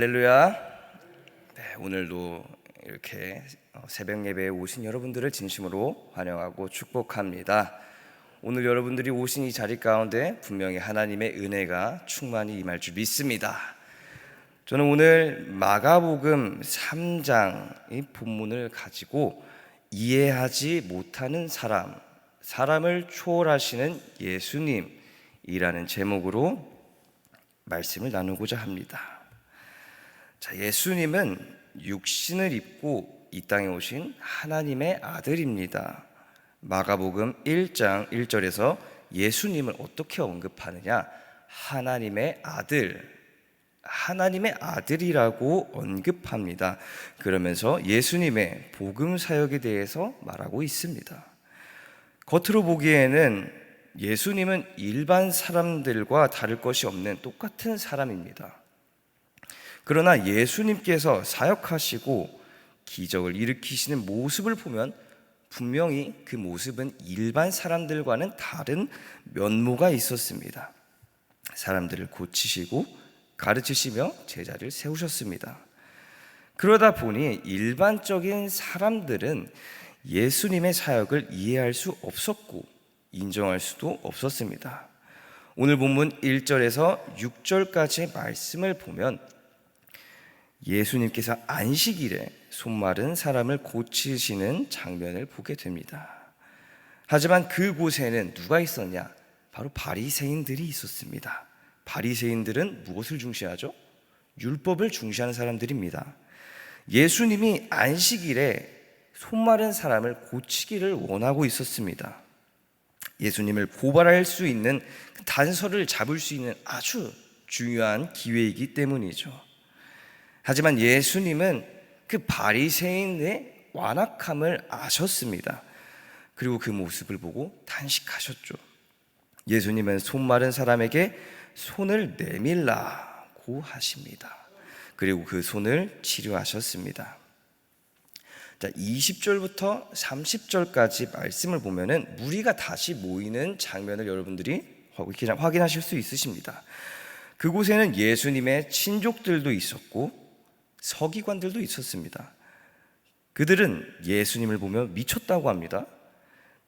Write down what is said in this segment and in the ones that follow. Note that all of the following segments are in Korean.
할렐루야. 네, 오늘도 이렇게 새벽 예배에 오신 여러분들을 진심으로 환영하고 축복합니다. 오늘 여러분들이 오신 이 자리 가운데 분명히 하나님의 은혜가 충만히 임할 줄 믿습니다. 저는 오늘 마가복음 3장의 본문을 가지고 이해하지 못하는 사람을 초월하시는 예수님이라는 제목으로 말씀을 나누고자 합니다. 자, 예수님은 육신을 입고 이 땅에 오신 하나님의 아들입니다. 마가복음 1장 1절에서 예수님을 어떻게 언급하느냐? 하나님의 아들이라고 언급합니다. 그러면서 예수님의 복음 사역에 대해서 말하고 있습니다. 겉으로 보기에는 예수님은 일반 사람들과 다를 것이 없는 똑같은 사람입니다. 그러나 예수님께서 사역하시고 기적을 일으키시는 모습을 보면 분명히 그 모습은 일반 사람들과는 다른 면모가 있었습니다. 사람들을 고치시고 가르치시며 제자를 세우셨습니다. 그러다 보니 일반적인 사람들은 예수님의 사역을 이해할 수 없었고 인정할 수도 없었습니다. 오늘 본문 1절에서 6절까지의 말씀을 보면 예수님께서 안식일에 손마른 사람을 고치시는 장면을 보게 됩니다. 하지만 그곳에는 누가 있었냐? 바로 바리새인들이 있었습니다. 바리새인들은 무엇을 중시하죠? 율법을 중시하는 사람들입니다. 예수님이 안식일에 손마른 사람을 고치기를 원하고 있었습니다. 예수님을 고발할 수 있는 단서를 잡을 수 있는 아주 중요한 기회이기 때문이죠. 하지만 예수님은 그 바리새인의 완악함을 아셨습니다. 그리고 그 모습을 보고 탄식하셨죠. 예수님은 손마른 사람에게 손을 내밀라고 하십니다. 그리고 그 손을 치료하셨습니다. 자, 20절부터 30절까지 말씀을 보면은 무리가 다시 모이는 장면을 여러분들이 확인하실 수 있으십니다. 그곳에는 예수님의 친족들도 있었고 서기관들도 있었습니다. 그들은 예수님을 보며 미쳤다고 합니다.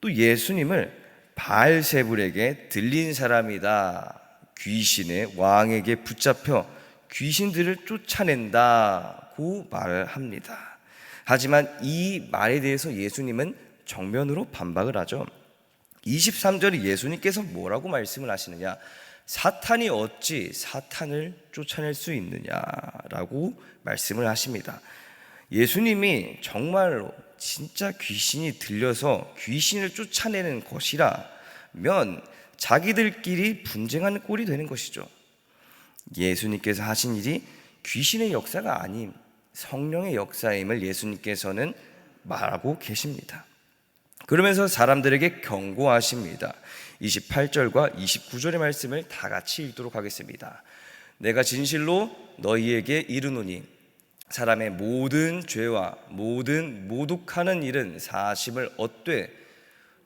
또 예수님을 바알세불에게 들린 사람이다, 귀신의 왕에게 붙잡혀 귀신들을 쫓아낸다고 말을 합니다. 하지만 이 말에 대해서 예수님은 정면으로 반박을 하죠. 23절에 예수님께서 뭐라고 말씀을 하시느냐? 사탄이 어찌 사탄을 쫓아낼 수 있느냐라고 말씀을 하십니다. 예수님이 정말로 진짜 귀신이 들려서 귀신을 쫓아내는 것이라면 자기들끼리 분쟁하는 꼴이 되는 것이죠. 예수님께서 하신 일이 귀신의 역사가 아님 성령의 역사임을 예수님께서는 말하고 계십니다. 그러면서 사람들에게 경고하십니다. 28절과 29절의 말씀을 다 같이 읽도록 하겠습니다. 내가 진실로 너희에게 이르노니 사람의 모든 죄와 모든 모독하는 일은 사심을 얻되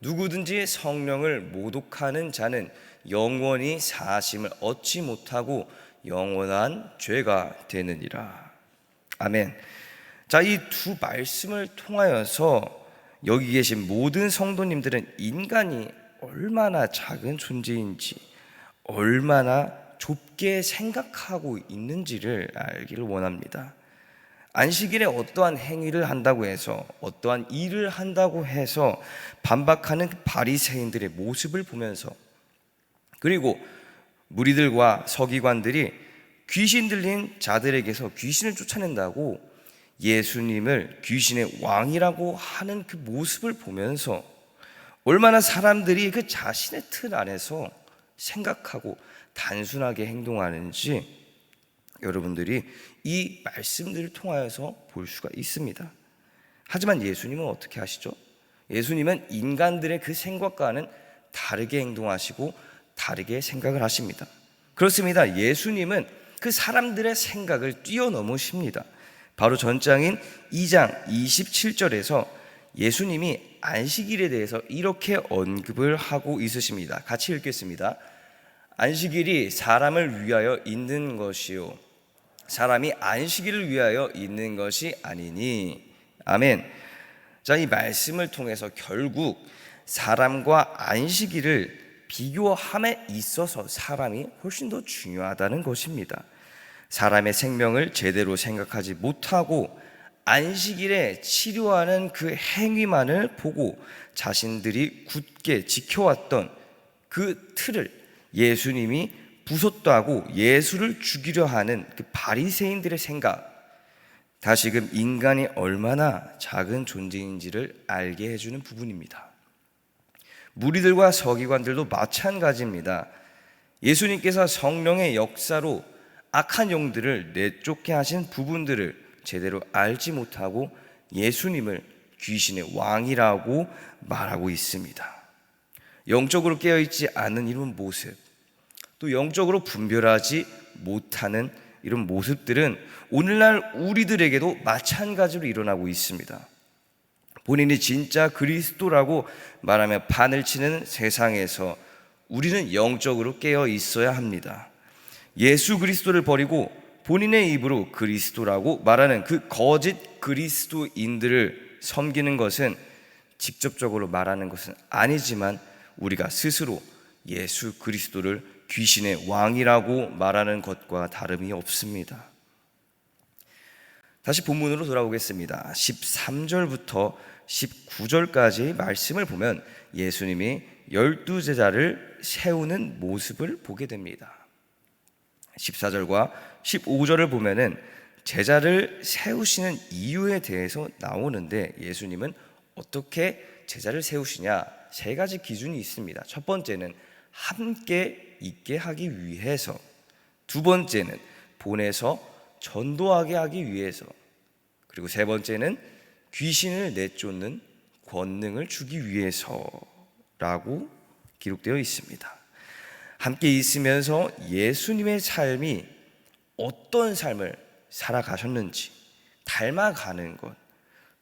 누구든지 성령을 모독하는 자는 영원히 사심을 얻지 못하고 영원한 죄가 되느니라. 아멘. 자, 이 두 말씀을 통하여서 여기 계신 모든 성도님들은 인간이 얼마나 작은 존재인지, 얼마나 좁게 생각하고 있는지를 알기를 원합니다. 안식일에 어떠한 행위를 한다고 해서, 어떠한 일을 한다고 해서 반박하는 바리새인들의 모습을 보면서, 그리고 무리들과 서기관들이 귀신 들린 자들에게서 귀신을 쫓아낸다고 예수님을 귀신의 왕이라고 하는 그 모습을 보면서 얼마나 사람들이 그 자신의 틀 안에서 생각하고 단순하게 행동하는지 여러분들이 이 말씀들을 통하여서 볼 수가 있습니다. 하지만 예수님은 어떻게 하시죠? 예수님은 인간들의 그 생각과는 다르게 행동하시고 다르게 생각을 하십니다. 그렇습니다. 예수님은 그 사람들의 생각을 뛰어넘으십니다. 바로 전장인 2장 27절에서 예수님이 안식일에 대해서 이렇게 언급을 하고 있으십니다. 같이 읽겠습니다. 안식일이 사람을 위하여 있는 것이요 사람이 안식일을 위하여 있는 것이 아니니. 아멘. 자, 이 말씀을 통해서 결국 사람과 안식일을 비교함에 있어서 사람이 훨씬 더 중요하다는 것입니다. 사람의 생명을 제대로 생각하지 못하고 안식일에 치료하는 그 행위만을 보고 자신들이 굳게 지켜왔던 그 틀을 예수님이 부쉈다고 예수를 죽이려 하는 그 바리새인들의 생각, 다시금 인간이 얼마나 작은 존재인지를 알게 해주는 부분입니다. 무리들과 서기관들도 마찬가지입니다. 예수님께서 성령의 역사로 악한 영들을 내쫓게 하신 부분들을 제대로 알지 못하고 예수님을 귀신의 왕이라고 말하고 있습니다. 영적으로 깨어있지 않은 이런 모습, 또 영적으로 분별하지 못하는 이런 모습들은 오늘날 우리들에게도 마찬가지로 일어나고 있습니다. 본인이 진짜 그리스도라고 말하며 판을 치는 세상에서 우리는 영적으로 깨어 있어야 합니다. 예수 그리스도를 버리고 본인의 입으로 그리스도라고 말하는 그 거짓 그리스도인들을 섬기는 것은 직접적으로 말하는 것은 아니지만 우리가 스스로 예수 그리스도를 귀신의 왕이라고 말하는 것과 다름이 없습니다. 다시 본문으로 돌아오겠습니다. 13절부터 19절까지의 말씀을 보면 예수님이 12제자를 세우는 모습을 보게 됩니다. 14절과 15절을 보면은 제자를 세우시는 이유에 대해서 나오는데 예수님은 어떻게 제자를 세우시냐, 세 가지 기준이 있습니다. 첫 번째는 함께 있게 하기 위해서, 두 번째는 보내서 전도하게 하기 위해서, 그리고 세 번째는 귀신을 내쫓는 권능을 주기 위해서라고 기록되어 있습니다. 함께 있으면서 예수님의 삶이 어떤 삶을 살아가셨는지 닮아가는 것,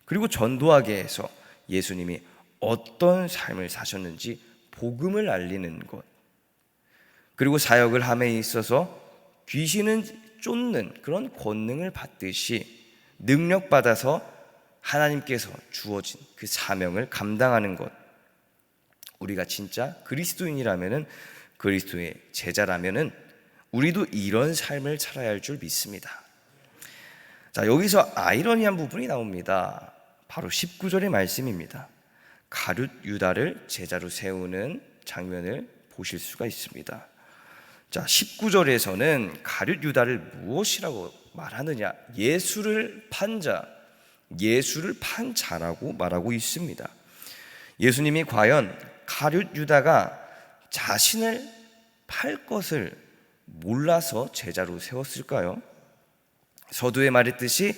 그리고 전도하게 해서 예수님이 어떤 삶을 사셨는지 복음을 알리는 것, 그리고 사역을 함에 있어서 귀신은 쫓는 그런 권능을 받듯이 능력받아서 하나님께서 주어진 그 사명을 감당하는 것, 우리가 진짜 그리스도인이라면은, 그리스도의 제자라면은 우리도 이런 삶을 살아야 할 줄 믿습니다. 자, 여기서 아이러니한 부분이 나옵니다. 바로 19절의 말씀입니다. 가룟 유다를 제자로 세우는 장면을 보실 수가 있습니다. 자, 19절에서는 가룟 유다를 무엇이라고 말하느냐? 예수를 판 자, 예수를 판 자라고 말하고 있습니다. 예수님이 과연 가룟 유다가 자신을 팔 것을 몰라서 제자로 세웠을까요? 서두에 말했듯이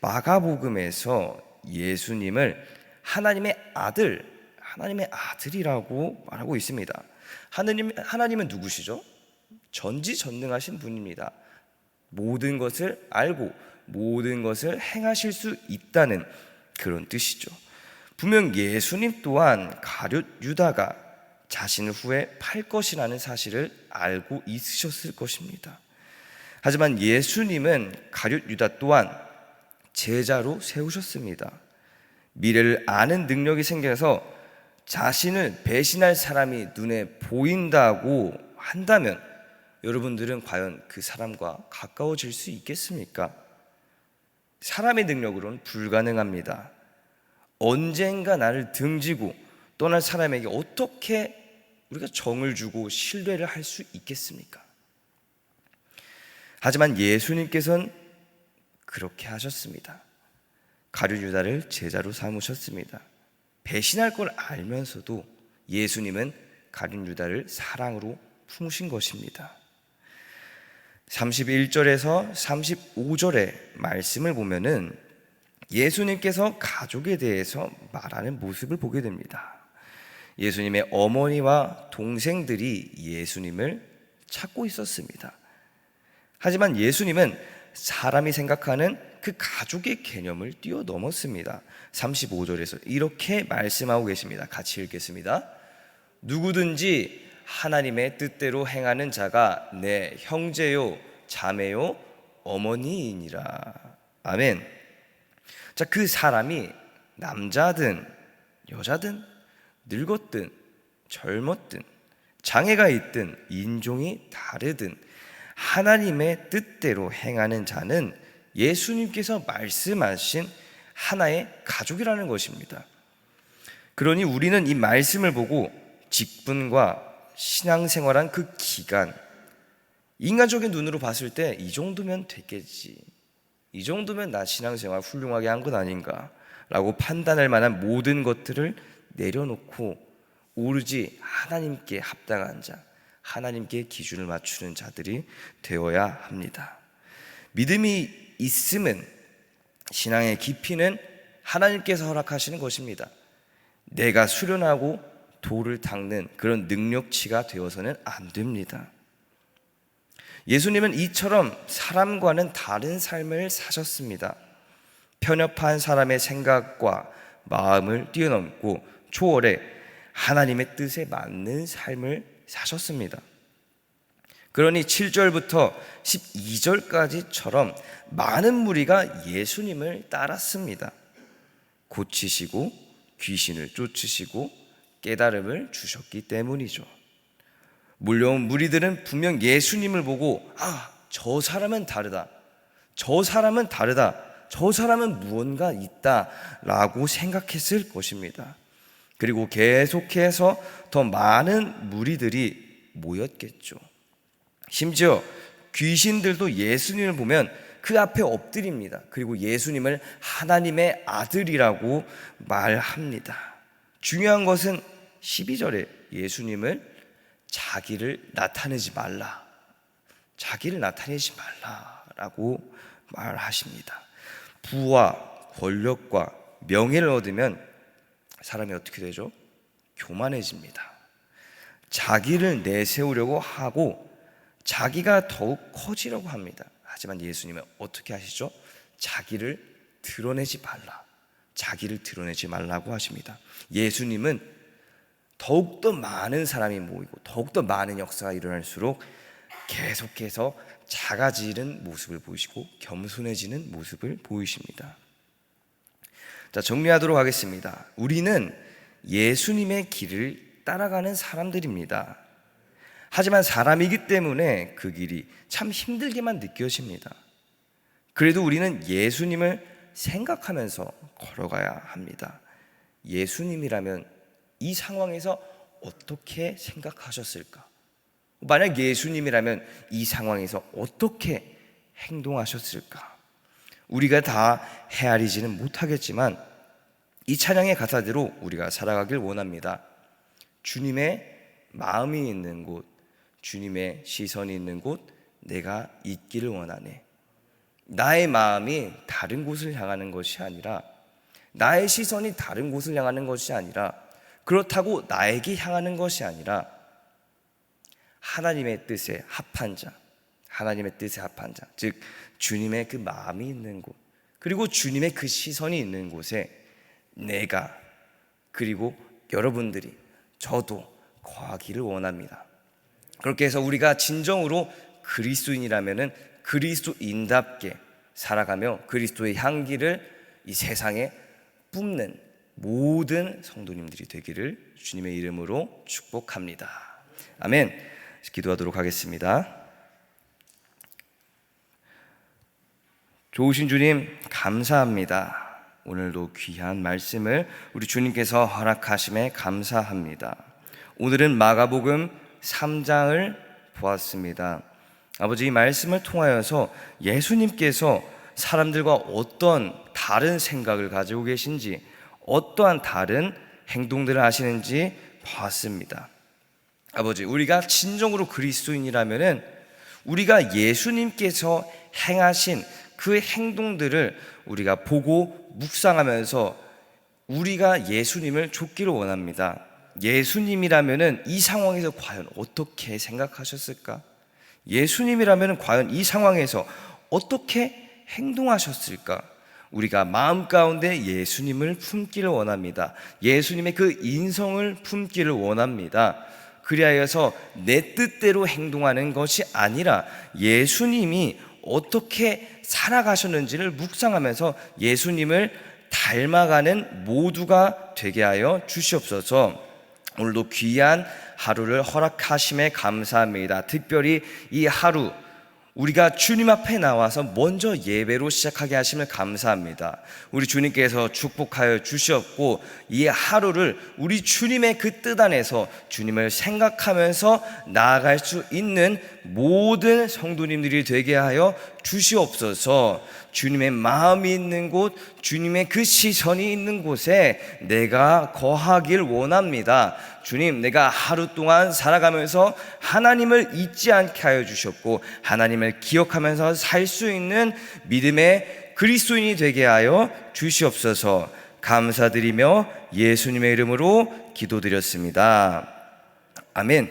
마가복음에서 예수님을 하나님의 아들, 하나님의 아들이라고 말하고 있습니다. 하나님은 누구시죠? 전지전능하신 분입니다. 모든 것을 알고 모든 것을 행하실 수 있다는 그런 뜻이죠. 분명 예수님 또한 가룟 유다가 자신을 후에 팔 것이라는 사실을 알고 있으셨을 것입니다. 하지만 예수님은 가룟 유다 또한 제자로 세우셨습니다. 미래를 아는 능력이 생겨서 자신을 배신할 사람이 눈에 보인다고 한다면 여러분들은 과연 그 사람과 가까워질 수 있겠습니까? 사람의 능력으로는 불가능합니다. 언젠가 나를 등지고 떠날 사람에게 어떻게 우리가 정을 주고 신뢰를 할 수 있겠습니까? 하지만 예수님께서는 그렇게 하셨습니다. 가룟 유다를 제자로 삼으셨습니다. 배신할 걸 알면서도 예수님은 가룟 유다를 사랑으로 품으신 것입니다. 31절에서 35절의 말씀을 보면은 예수님께서 가족에 대해서 말하는 모습을 보게 됩니다. 예수님의 어머니와 동생들이 예수님을 찾고 있었습니다. 하지만 예수님은 사람이 생각하는 그 가족의 개념을 뛰어넘었습니다. 35절에서 이렇게 말씀하고 계십니다. 같이 읽겠습니다. 누구든지 하나님의 뜻대로 행하는 자가 내 형제요, 자매요, 어머니이니라. 아멘. 자, 그 사람이 남자든 여자든 늙었든 젊었든 장애가 있든 인종이 다르든 하나님의 뜻대로 행하는 자는 예수님께서 말씀하신 하나의 가족이라는 것입니다. 그러니 우리는 이 말씀을 보고 직분과 신앙생활한 그 기간, 인간적인 눈으로 봤을 때 이 정도면 됐겠지, 이 정도면 나 신앙생활 훌륭하게 한 것 아닌가 라고 판단할 만한 모든 것들을 내려놓고 오로지 하나님께 합당한 자, 하나님께 기준을 맞추는 자들이 되어야 합니다. 믿음이 있음은, 신앙의 깊이는 하나님께서 허락하시는 것입니다. 내가 수련하고 돌을 닦는 그런 능력치가 되어서는 안 됩니다. 예수님은 이처럼 사람과는 다른 삶을 사셨습니다. 편협한 사람의 생각과 마음을 뛰어넘고 초월해 하나님의 뜻에 맞는 삶을 사셨습니다. 그러니 7절부터 12절까지처럼 많은 무리가 예수님을 따랐습니다. 고치시고 귀신을 쫓으시고 깨달음을 주셨기 때문이죠. 몰려온 무리들은 분명 예수님을 보고 저 사람은 다르다, 저 사람은 다르다, 저 사람은 무언가 있다라고 생각했을 것입니다. 그리고 계속해서 더 많은 무리들이 모였겠죠. 심지어 귀신들도 예수님을 보면 그 앞에 엎드립니다. 그리고 예수님을 하나님의 아들이라고 말합니다. 중요한 것은 12절에 예수님을 자기를 나타내지 말라, 자기를 나타내지 말라라고 말하십니다. 부와 권력과 명예를 얻으면 사람이 어떻게 되죠? 교만해집니다. 자기를 내세우려고 하고 자기가 더욱 커지려고 합니다. 하지만 예수님은 어떻게 하시죠? 자기를 드러내지 말라, 자기를 드러내지 말라고 하십니다. 예수님은 더욱더 많은 사람이 모이고 더욱더 많은 역사가 일어날수록 계속해서 작아지는 모습을 보이시고 겸손해지는 모습을 보이십니다. 자, 정리하도록 하겠습니다. 우리는 예수님의 길을 따라가는 사람들입니다. 하지만 사람이기 때문에 그 길이 참 힘들게만 느껴집니다. 그래도 우리는 예수님을 생각하면서 걸어가야 합니다. 예수님이라면 이 상황에서 어떻게 생각하셨을까? 만약 예수님이라면 이 상황에서 어떻게 행동하셨을까? 우리가 다 헤아리지는 못하겠지만 이 찬양의 가사대로 우리가 살아가길 원합니다. 주님의 마음이 있는 곳, 주님의 시선이 있는 곳 내가 있기를 원하네. 나의 마음이 다른 곳을 향하는 것이 아니라, 나의 시선이 다른 곳을 향하는 것이 아니라, 그렇다고 나에게 향하는 것이 아니라 하나님의 뜻에 합한 자, 하나님의 뜻에 합한 자, 즉 주님의 그 마음이 있는 곳, 그리고 주님의 그 시선이 있는 곳에 내가, 그리고 여러분들이, 저도 거하기를 원합니다. 그렇게 해서 우리가 진정으로 그리스도인이라면은 그리스도인답게 살아가며 그리스도의 향기를 이 세상에 뿜는 모든 성도님들이 되기를 주님의 이름으로 축복합니다. 아멘. 기도하도록 하겠습니다. 좋으신 주님 감사합니다. 오늘도 귀한 말씀을 우리 주님께서 허락하심에 감사합니다. 오늘은 마가복음 3장을 보았습니다. 아버지, 이 말씀을 통하여서 예수님께서 사람들과 어떤 다른 생각을 가지고 계신지, 어떠한 다른 행동들을 하시는지 봤습니다. 아버지, 우리가 진정으로 그리스도인이라면은 우리가 예수님께서 행하신 그 행동들을 우리가 보고 묵상하면서 우리가 예수님을 좇기를 원합니다. 예수님이라면은 이 상황에서 과연 어떻게 생각하셨을까? 예수님이라면은 과연 이 상황에서 어떻게 행동하셨을까? 우리가 마음 가운데 예수님을 품기를 원합니다. 예수님의 그 인성을 품기를 원합니다. 그리하여서 내 뜻대로 행동하는 것이 아니라 예수님이 어떻게 살아가셨는지를 묵상하면서 예수님을 닮아가는 모두가 되게 하여 주시옵소서. 오늘도 귀한 하루를 허락하심에 감사합니다. 특별히 이 하루 우리가 주님 앞에 나와서 먼저 예배로 시작하게 하심을 감사합니다. 우리 주님께서 축복하여 주셨고 이 하루를 우리 주님의 그 뜻 안에서 주님을 생각하면서 나아갈 수 있는 모든 성도님들이 되게 하여 주시옵소서. 주님의 마음이 있는 곳, 주님의 그 시선이 있는 곳에 내가 거하길 원합니다. 주님, 내가 하루 동안 살아가면서 하나님을 잊지 않게 하여 주셨고 하나님을 기억하면서 살 수 있는 믿음의 그리스도인이 되게 하여 주시옵소서. 감사드리며 예수님의 이름으로 기도드렸습니다. 아멘.